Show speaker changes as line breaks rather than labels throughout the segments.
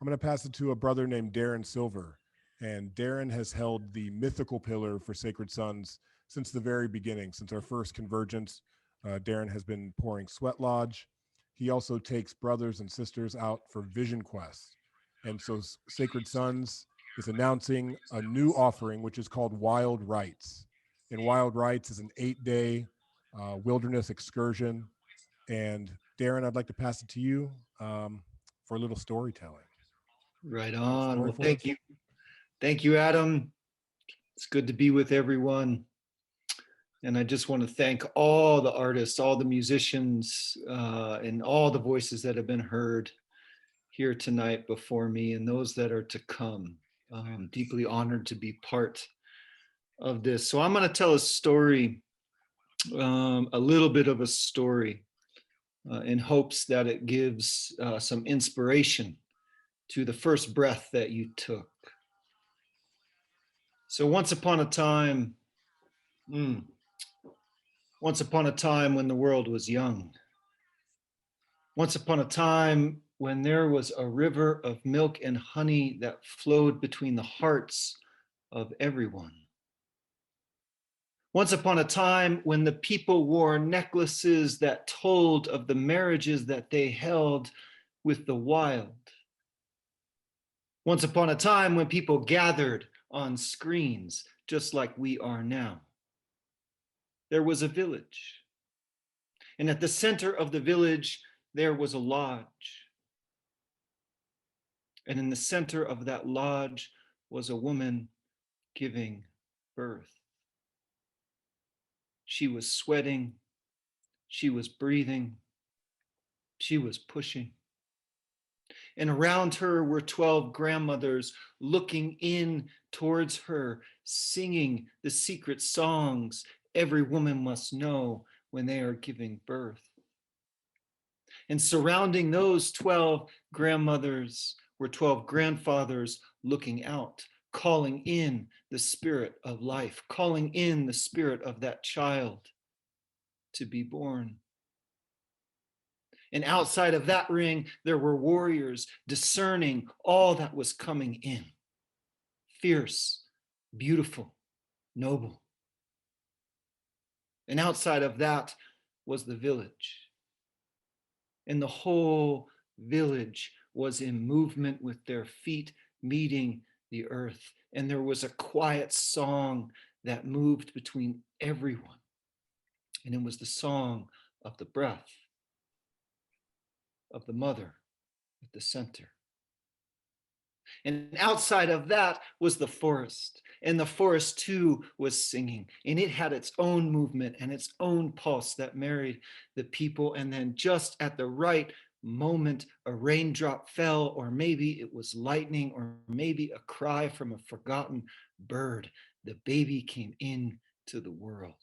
I'm going to pass it to a brother named Darren Silver. And Darren has held the mythical pillar for Sacred Sons since the very beginning, since our first convergence. Darren has been pouring Sweat Lodge. He also takes brothers and sisters out for vision quests. And so Sacred Sons is announcing a new offering, which is called Wild Rites. And Wild Rites is an 8-day wilderness excursion. And Darren, I'd like to pass it to you for a little storytelling.
Right
You got a
on.
story
Well,
for
thank
us?
you. Thank you, Adam. It's good to be with everyone. And I just want to thank all the artists, all the musicians, and all the voices that have been heard here tonight before me and those that are to come. I'm deeply honored to be part of this. So I'm going to tell a story, a little bit of a story, in hopes that it gives some inspiration to the first breath that you took. So mm, once upon a time when the world was young, once upon a time when there was a river of milk and honey that flowed between the hearts of everyone. Once upon a time when the people wore necklaces that told of the marriages that they held with the wild. Once upon a time when people gathered on screens just like we are now. There was a village. And at the center of the village, there was a lodge. And in the center of that lodge was a woman giving birth. She was sweating. She was breathing. She was pushing. And around her were 12 grandmothers looking in towards her, singing the secret songs every woman must know when they are giving birth. And surrounding those 12 grandmothers were 12 grandfathers looking out, calling in the spirit of life, calling in the spirit of that child to be born. And outside of that ring, there were warriors discerning all that was coming in. Fierce, beautiful, noble. And outside of that was the village. And the whole village was in movement with their feet meeting the earth. And there was a quiet song that moved between everyone. And it was the song of the breath of the mother at the center. And outside of that was the forest. And the forest too was singing. And it had its own movement and its own pulse that married the people. And then just at the right moment, a raindrop fell, or maybe it was lightning, or maybe a cry from a forgotten bird. The baby came into the world.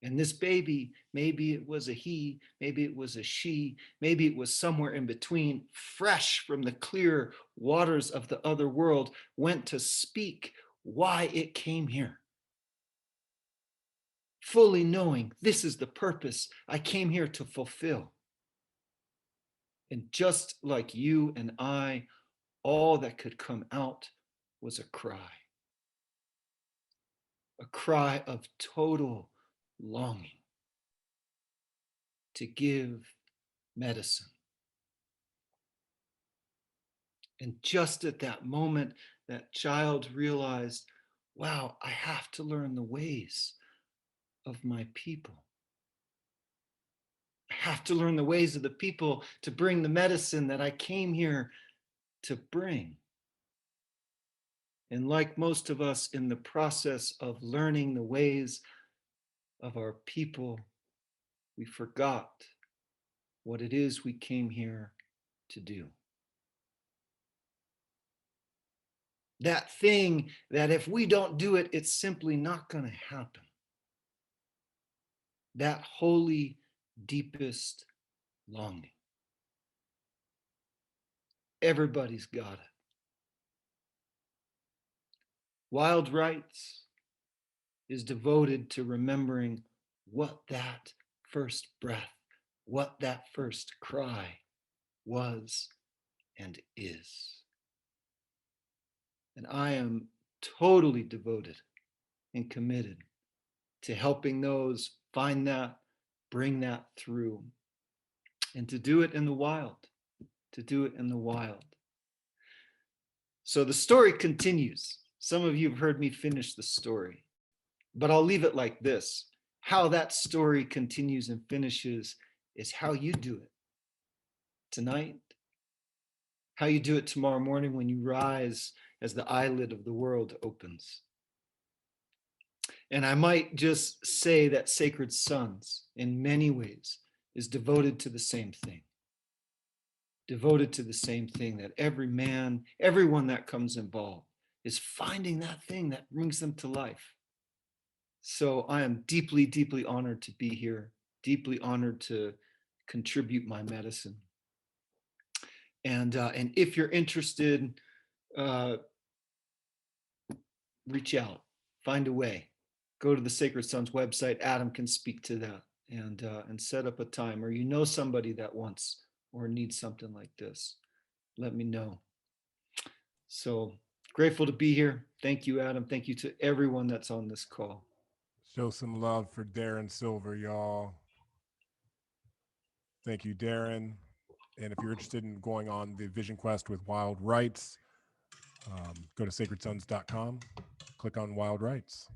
And this baby, maybe it was a he, maybe it was a she, maybe it was somewhere in between, fresh from the clear waters of the other world, went to speak why it came here. Fully knowing this is the purpose I came here to fulfill. And just like you and I, all that could come out was a cry of total longing to give medicine. And just at that moment, that child realized, wow, I have to learn the ways of my people. I have to learn the ways of the people to bring the medicine that I came here to bring. And like most of us in the process of learning the ways of our people, we forgot what it is we came here to do. That thing that if we don't do it, it's simply not going to happen. That holy, deepest longing. Everybody's got it. Wild Rites is devoted to remembering what that first breath, what that first cry was, and is. And I am totally devoted and committed to helping those find that, bring that through, and to do it in the wild, to do it in the wild. So the story continues. Some of you have heard me finish the story, but I'll leave it like this. How that story continues and finishes is how you do it tonight, how you do it tomorrow morning when you rise as the eyelid of the world opens. And I might just say that Sacred Sons, in many ways, is devoted to the same thing. Devoted to the same thing, that every man, everyone that comes involved is finding that thing that brings them to life. So I am deeply, deeply honored to be here, deeply honored to contribute my medicine. And if you're interested, reach out, find a way. Go to the Sacred Sons website. Adam can speak to that and set up a time. Or you know somebody that wants or needs something like this, let me know. So grateful to be here. Thank you, Adam. Thank you to everyone that's on this call.
Show some love for Darren Silver, y'all. Thank you, Darren. And if you're interested in going on the Vision Quest with Wild Rites, go to sacredsons.com, click on Wild Rites.